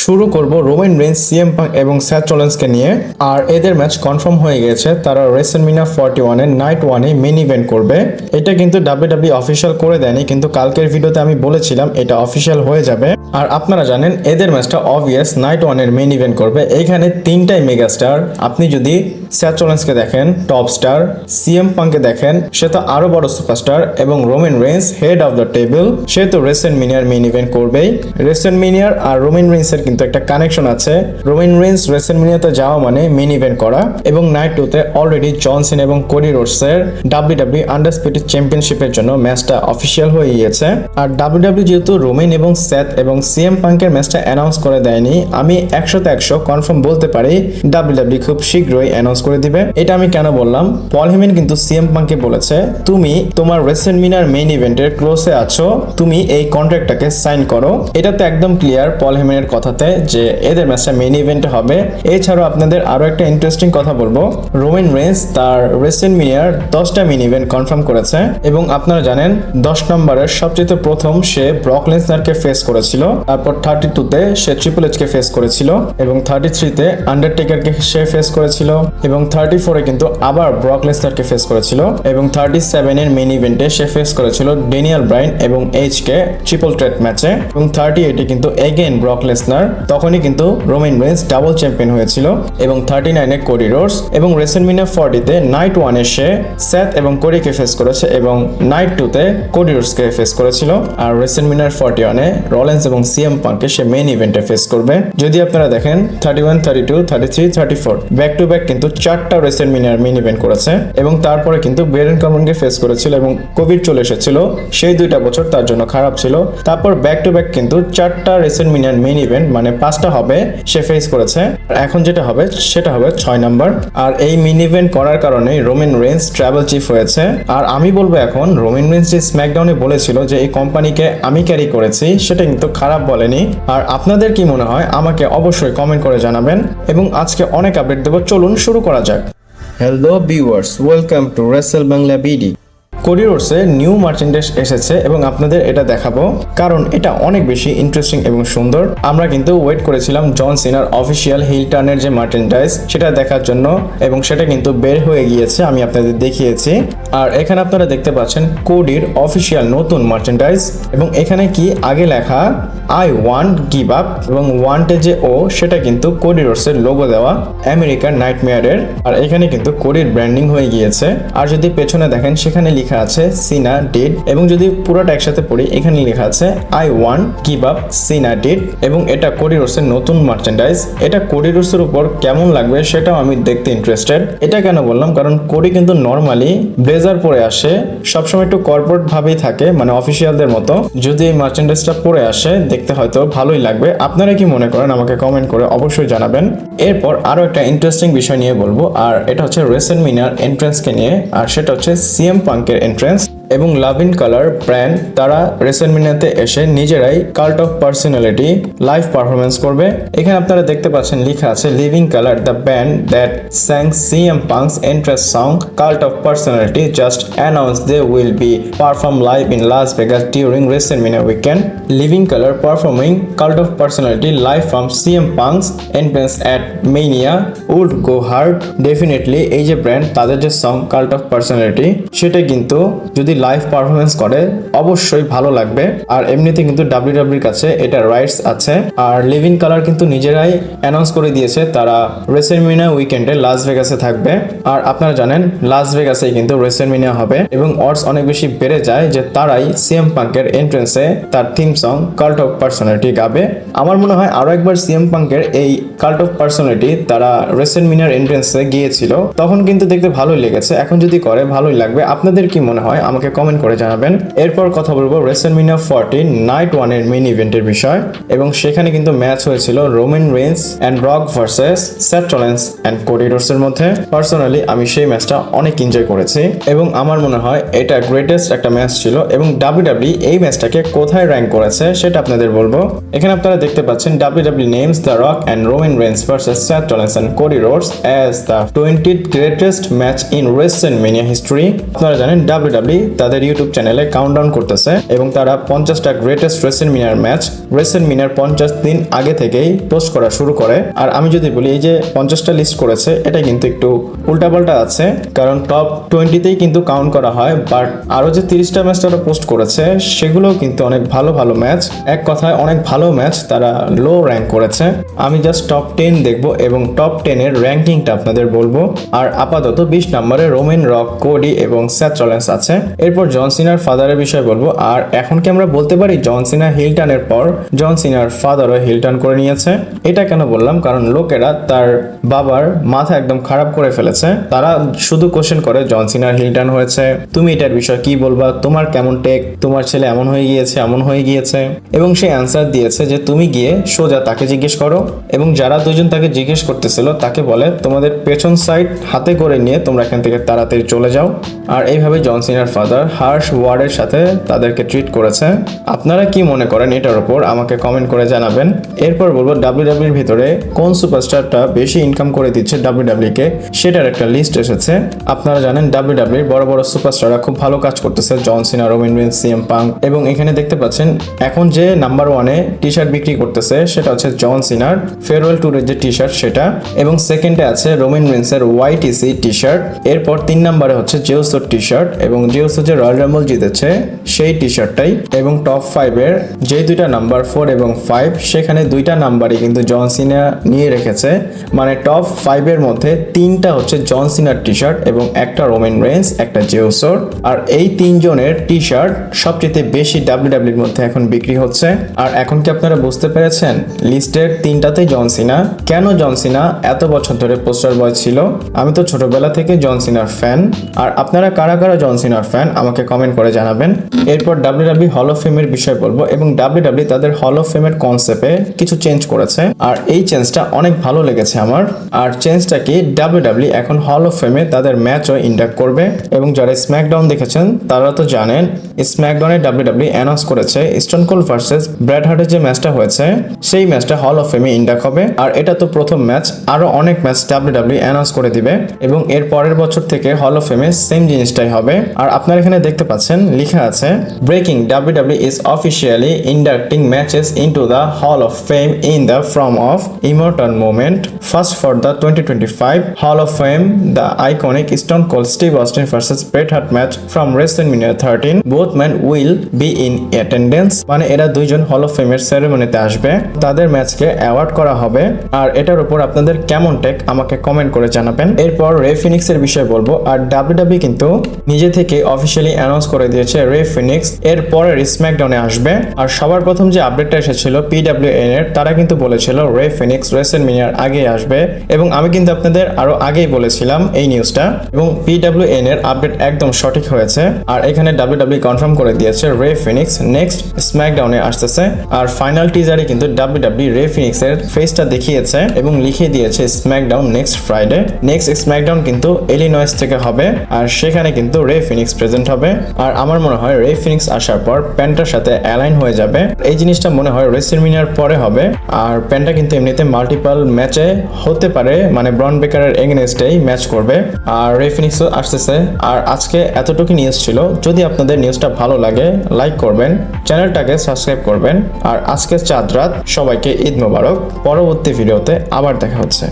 শুরু করব Roman Reigns, CM punk এবং স্যাথ রলিন্সকে নিয়ে। আর এদের ম্যাচ কনফার্ম হয়ে গেছে, তারা রেসলম্যানিয়া 41 এর নাইট 1 এ মেইন ইভেন্ট করবে। এটা কিন্তু ডাব্লিউডাব্লিউ অফিশিয়াল করে দেয়নি, কিন্তু কালকের ভিডিওতে আমি বলেছিলাম এটা অফিশিয়াল হয়ে যাবে। আর আপনারা জানেন এদের ম্যাচটা অবভিয়াস নাইট 1 এর মেইন ইভেন্ট করবে। এইখানে তিনটাই মেগা স্টার। আপনি যদি স্যাথ রলিন্সকে দেখেন টপ স্টার, সিএম পাঙ্কে দেখেন সে তো আরো বড় সুপারস্টার, এবং Roman Reigns head of the table, সে তো রেসলম্যানিয়ার মেইন ইভেন্ট করবেই। রেসলম্যানিয়ার আর রোমান রেইন্সের কিন্তু একটা কানেকশন আছে। রোমান রেইন্স রেসলম্যানিয়াতে যাওয়া মানে মেইন ইভেন্ট করা, এবং নাইট 2 তে অলরেডি জন সিনা এবং কোডি রোডসের ডাব্লিউডাব্লিউ আন্ডারস্পিডেড চ্যাম্পিয়নশিপের জন্য ম্যাচটা অফিশিয়াল হয়ে গিয়েছে। আর ডাব্লিউডাব্লিউ যেহেতু রোমান এবং স্যাথ এবং সিএম পাঙ্কের ম্যাচটা অ্যানাউন্স করে দেয়নি, আমি 100% কনফার্ম বলতে পারি ডাব্লিউডাব্লিউ খুব শীঘ্রই অ্যানাউন্স করে দিবে। এটা আমি কেন বললাম, পল হেমেন কিন্তু সিএম পাঙ্কে বলেছে তুমি তোমার রেসলম্যানিয়ার মেইন ইভেন্টের ক্লোজে আছো, তুমি এই কন্ট্রাক্টটাকে সাইন করো। এটা তো একদম ক্লিয়ার পল হেমেনের কথাতে যে এদের ম্যাচটা মেইন ইভেন্টে হবে। এছাড়াও আপনাদের আরো একটা ইন্টারেস্টিং কথা বলবো, রোমান রেইন্স তার রেসলম্যানিয়ার 10টা মেইন ইভেন্ট কনফার্ম করেছে, এবং আপনারা জানেন 10 নম্বরের সবচেয়ে প্রথম সে ব্রক লেসনারকে ফেস করেছিল, তারপর 32 তে সে ট্রিপল এইচ কে ফেস করেছিল, এবং 33 তে আন্ডারটেকারকে সে ফেস করেছিল, এবং 34 এ কিন্তু আবার ব্রক লেসনারকে ফেস করেছিল, এবং 37 এর মেইন ইভেন্টে সে ফেস করেছিল ড্যানিয়েল ব্রায়ান এবং এইচ কে ট্রিপল থ্রেট ম্যাচে, এবং 38 এ কিন্তু এগেইন ব্রক লেসনার, তখনই কিন্তু রোমান রেইন্স ডাবল চ্যাম্পিয়ন হয়েছিল, এবং 39 এ কোডি রোডস, এবং রেসলম্যানিয়া 40 তে নাইট 1 এ সে স্যাথ এবং কোডিকে ফেস করেছে, এবং নাইট 2 তে কোডি রোডসকে ফেস করেছিল। আর রেসলম্যানিয়া 41 এ রলিন্স এবং সিএম পাঙ্ককে সে মেইন ইভেন্টে ফেস করবে। যদি আপনারা দেখেন 31, 32, 33, 34 ব্যাক টু ব্যাক কিন্তু 4টা রেসলম্যানিয়ার মেইন ইভেন্ট করেছে, এবং তারপরে কিন্তু বেরেন কমনকে ফেস করেছিল, এবং কোভিড চলে এসেছিল, সেই 2টা বছর তার জন্য খারাপ ছিল। তারপর ব্যাক টু ব্যাক কিন্তু 4টা রেসলম্যানিয়ার মেইন ইভেন্ট মানে 5টা হবে সে ফেস করেছে। এখন যেটা হবে সেটা হবে 6 নাম্বার। আর এই মেইন ইভেন্ট করার কারণে রোমান রেইন্স ট্রাভেল চিফ হয়েছে। আর আমি বলবো এখন রোমান রেইন্স যে স্ম্যাকডাউনে বলেছিল যে এই কোম্পানিকে আমি ক্যারি করেছি, সেটা কিন্তু খারাপ বলেনি। আর আপনাদের কি মনে হয় আমাকে অবশ্যই কমেন্ট করে জানাবেন, এবং আজকে অনেক আপডেট দেবো, চলুন শুরু করা যাক। Hello viewers, welcome to wrestle Bangla BD. Cody রোডসে নিউ মার্চেন্ডাইজ এসেছে, এবং আপনাদের এটা দেখাবো কারণ এটা অনেক বেশি ইন্টারেস্টিং এবং সুন্দর। আমরা কিন্তু ওয়েট করেছিলাম জন সিনার অফিসিয়াল হিল টার্নের যে মার্চেন্ডাইজ সেটা দেখার জন্য, এবং সেটা কিন্তু বের হয়ে গিয়েছে, আমি আপনাদের দেখিয়েছি। আর এখানে আপনারা দেখতে পাচ্ছেন কোডির অফিসিয়াল নতুন মার্চেন্ডাইজ, এবং এখানে কি আগে লেখা আই ওয়ান্ট গিভ আপ, এবং ওয়ান্টে যে ও সেটা কিন্তু কোডি রোডসের লোগো দেওয়া আমেরিকার নাইটমেয়ারের। আর এখানে কিন্তু কোডির ব্র্যান্ডিং হয়ে গিয়েছে। আর যদি পেছনে দেখেন সেখানে লেখা আছে সিনা ডিড, এবং যদি পুরোটা একসাথে পড়ি এখানে লেখা আছে আই ওয়ান্ট গিভ আপ সিনা ডিড, এবং এটা কোডি রোডসের নতুন মার্চেন্ডাইজ। এটা কোডি রোডসের উপর কেমন লাগবে সেটাও আমি দেখতে ইন্টারেস্টেড। এটা কেন বললাম, কারণ কোডি কিন্তু নর্মালি ব্লেজার পরে আসে, সবসময় একটু কর্পোরেট ভাবেই থাকে, মানে অফিসিয়ালদের মতো। যদি এই মার্চেন্ডাইজটা পরে আসে দেখতে হয়তো ভালোই লাগবে। আপনারা কি মনে করেন আমাকে কমেন্ট করে অবশ্যই জানাবেন। এরপর আরো একটা ইন্টারেস্টিং বিষয় নিয়ে বলবো, আর এটা হচ্ছে রেসলম্যানিয়ার এন্ট্রান্সকে নিয়ে, আর সেটা হচ্ছে সিএম পাঙ্কের এন্ট্রান্স এবং লাভ ইন কালার ব্র্যান্ড। তারা রেসলম্যানিয়াতে এসে নিজেরাই cult of personality live performance করবে। এখানে আপনারা দেখতে পাচ্ছেন লেখা আছে living colour the band that sang CM Punk's entrance song cult of personality just announce they will be perform live in Las Vegas during WrestleMania weekend. Living colour performing cult of personality live from CM Punk's entrance at Mania would go hard. Definitely এই যে brand তাদের যে song cult of personality সেটা কিন্তু যদি live performance করে অবশ্যই ভালো লাগবে। আর এমনিতে কিন্তু ডাব্লিউডাব্লিউর কাছে এটা রাইটস আছে। আর লিভিং কালার কিন্তু নিজেরাই অ্যানাউন্স করে দিয়েছে তারা রেসলম্যানিয়া উইকেন্ডে লাস ভেগাসে থাকবে। আর আপনারা জানেন লাস ভেগাসেই কিন্তু রেসলম্যানিয়া হবে, এবং অডস অনেক বেশি বেড়ে যায় যে তারাই সিএম পাঙ্কের এন্ট্রান্সে তার theme song cult of personality গাবে। আমার মনে হয় আরো একবার সিএম পাঙ্কের এই কাল্ট অফ পার্সোনালিটি তারা রেসলম্যানিয়ার এন্ট্রান্সে গিয়েছিল, তখন কিন্তু দেখতে ভালোই লেগেছে। এখন যদি করে ভালোই লাগবে। আপনাদের কি মনে হয় আমাকে কমেন্ট করে জানাবেন। এরপর কথা বলবো রেসলম্যানিয়া 40 নাইট 1 এর মেইন ইভেন্টের বিষয়, এবং সেখানে কিন্তু ম্যাচ হয়েছিল Roman Reigns and Rock versus Seth Rollins and Cody Rhodes এর মধ্যে। পার্সোনালি আমি সেই ম্যাচটা অনেক এনজয় করেছি, এবং আমার মনে হয় এটা গ্রেটেস্ট একটা ম্যাচ ছিল। এবং ডাব্লিউডাব্লিউ এই ম্যাচটাকে কোথায় র্যাঙ্ক করেছে সেটা আপনাদের বলবো। এখানে আপনারা দেখতে পাচ্ছেন WWE names the Rock and Roman Reigns versus Seth Rollins and Cody Rhodes as the 20th greatest match in WrestleMania history. আপনারা জানেন ডাব্লিউডাব্লিউ তাদের ইউটিউব চ্যানেলে কাউন্টডাউন করতেছে এবং তারা 50টা গ্রেটেস্ট রেসেলমিনিয়ার ম্যাচ রেসেলমিনিয়ার 50 দিন আগে থেকেই পোস্ট করা শুরু করে। আর আমি যদি বলি এই যে 50টা লিস্ট করেছে এটা কিন্তু একটু উল্টাপাল্টা আছে, কারণ টপ 20তেই কিন্তু কাউন্ট করা হয়, বাট আরো যে 30টা ম্যাচ তারা পোস্ট করেছে সেগুলোও কিন্তু অনেক ভালো ভালো ম্যাচ, এক কথায় অনেক ভালো ম্যাচ তারা লো র্যাঙ্ক করেছে। আমি জাস্ট টপ 10 দেখবো এবং টপ 10 এর র্যাঙ্কিংটা আপনাদের বলবো। আর আপাতত 20 নম্বরে রোমান রক, কোডি এবং সেথ রলিন্স আছে। এরপর জন সিনার ফাদারের বিষয় বলবো। আর এখন কি আমরা বলতে পারি জন সিনা হিল টার্নের পর জন সিনার ফাদারও হিল টার্ন করে নিয়েছে? এটা কেন বললাম, কারণ লোকেরা তার বাবার মাথা একদম খারাপ করে ফেলেছে। তারা শুধু কোশ্চেন করে জন সিনার হিল টার্ন হয়েছে, তুমি এটার বিষয় কি বলবা, তোমার কেমন টেক, তোমার ছেলে এমন হয়ে গিয়েছে এমন হয়ে গিয়েছে। এবং সে অ্যান্সার দিয়েছে যে তুমি গিয়ে সোজা তাকে জিজ্ঞেস করো। এবং যারা দুজন তাকে জিজ্ঞেস করতেছিল তাকে বলে তোমাদের পেছন সাইড হাতে করে নিয়ে তোমরা এখান থেকে তাড়াতাড়ি চলে যাও। আর এইভাবে জন সিনার ফাদার হার্শ ওয়ার্ডের সাথে তাদেরকে ট্রিট করেছে। আপনারা কি মনে করেন এটার উপর আমাকে কমেন্ট করে জানাবেন। এরপর বলবো ডাব্লিউডাব্লিউর ভিতরে কোন সুপারস্টারটা বেশি ইনকাম করে দিচ্ছে ডাব্লিউডাব্লিউ কে, সেটার একটা লিস্ট এসেছে। আপনারা জানেন ডাব্লিউডাব্লিউর বড় বড় সুপারস্টাররা খুব ভালো কাজ করতেছে, জন সিনা, রোমান রিন্স, সিএম পাঙ্ক। এবং এখানে দেখতে পাচ্ছেন এখন যে নাম্বার 1-এ টি শার্ট বিক্রি করতেছে সেটা হচ্ছে জন সিনার ফেয়ারওয়েল ট্যুরের যে টি শার্ট সেটা, এবং সেকেন্ডে আছে রোমান রিন্সের ওয়াইটিসি টি শার্ট। এরপর 3 নম্বরে হচ্ছে জেউসোর টি শার্ট এবং জেউসো যে রয়্যাল রাম্বল জিতেছে সেই টি শার্টটাই। এবং টপ 5-এর যে দুইটা নাম্বার 4 এবং 5 সেখানে দুইটা নাম্বারই কিন্তু জন সিনা নিয়ে রেখেছে, মানে টপ 5-এর মধ্যে 3টা হচ্ছে জন সিনার টি শার্ট এবং একটা রোমান রেন্স, একটা জেউসোর। আর এই 3 জনের টি শার্ট সবচেয়ে বেশি ডাব্লিউডাব্লিউর মধ্যে এখন বিক্রি হচ্ছে। আর এখন কি আপনারা বুঝতে পেরেছেন লিস্টের 3টাতেই জন সিনা? কেন জন সিনা এত বছর ধরে পোস্টার বয় ছিল? আমি তো ছোটবেলা থেকে জন সিনার ফ্যান। আর আপনারা কারা কারা জন সিনার ফ্যান আমাকে কমেন্ট করে জানাবেন। এরপর ডাব্লিউডাব্লিউ হল অফ ফেমের বিষয় বলবো এবং ডাব্লিউডাব্লিউ তাদের হল অফ ফেমের কনসেপ্টে কিছু চেঞ্জ করেছে আর এই চেঞ্জটা অনেক ভালো লেগেছে আমার। আর চেঞ্জটা কি, ডাব্লিউডাব্লিউ এখন হল অফ ফেমে তাদের ম্যাচও ইন্ডাক্ট করবে। এবং যারা স্ম্যাকডাউন দেখেছেন তারা তো জানেন স্ম্যাকডাউনে ডাব্লিউডাব্লিউ অ্যানাউন্স করেছে স্টোন কোল্ড ভার্সেস ব্র্যাড হার্টের যে ম্যাচটা হয়েছে সেই ম্যাচটা হল অফ ফেমে ইন্ডাক্ট হবে। আর এটা তো প্রথম ম্যাচ, আরো অনেক ম্যাচ ডাব্লিউডাব্লিউ অ্যানাউন্স করে দিবে এবং এর পরের বছর থেকে হল অফ ফেমে সেম জিনিসটাই হবে। আর আপনারা এখানে দেখতে পাচ্ছেন লেখা আছে breaking WWE is officially inducting matches into the hall of fame in the form of immortal moment. First for the 2025 hall of fame the iconic Stone Cold Steve Austin versus Bret Hart match from WrestleMania 13 both man will be in attendance. মানে এরা দুইজন hall of ফেমের সেরেমনিতে আসবে, তাদের ম্যাচকে award করা হবে। আর এটার উপর আপনাদের কেমন টেক আমাকে কমেন্ট করে জানাবেন। এরপর রে ফিনিক্স এর বিষয় বলবো। আর ডাব্লিউডাব্লিউ কিন্তু নিজে থেকে অফিশিয়ালি অ্যানাউন্স করে দিয়েছে রে ফিনিক্স এর পরের স্ম্যাকডাউনে আসবে। আর সবার প্রথম যে আপডেটটা এসেছিল PWN এর, তারা কিন্তু বলেছিল রে ফিনিক্স রেসলম্যানিয়ার আগে আসবে এবং আমি কিন্তু আপনাদের আরো আগেই বলেছিলাম এই নিউজটা এবং PWN এর আপডেট একদম সঠিক হয়েছে। আর এখানে ডাব্লিউডাব্লিউ কনফার্ম করে দিয়েছে রে ফিনিক্স নেক্সট স্ম্যাকডাউনে আসতেছে। আর ফাইনাল টিজারে কিন্তু ডাব্লিউডাব্লিউ রে ফিনিক্স এর ফেসটা দেখিয়েছে এবং লিখে দিয়েছে SmackDown next Friday. Next SmackDown কিন্তু ইলিনয়েস থেকে হবে আর সেখানে কিন্তু রে ফিনিক্স প্রেজেন্ট হবে। আর আমার মনে হয় রে ফিনিক্স আসার পর প্যান্টার সাথে অ্যালাইন হয়ে যাবে। এই জিনিসটা মনে হয় রেসলম্যানিয়ার পরে হবে। আর প্যান্টা কিন্তু এমনিতে মাল্টিপল ম্যাচে হতে পারে, মানে ব্রন বেকারের এগেনস্টেই ম্যাচ করবে। আর রে ফিনিক্সও আসতেছে। আর আজকে এতটুকু নিউজ ছিল। যদি আপনাদের নিউজটা ভালো লাগে লাইক করবেন, চ্যানেলটাকে সাবস্ক্রাইব করবেন। আর আজকে চাঁদ রাত, সবাইকে ঈদ মোবারক। পরবর্তী ভিডিওতে আবার দেখা হচ্ছে।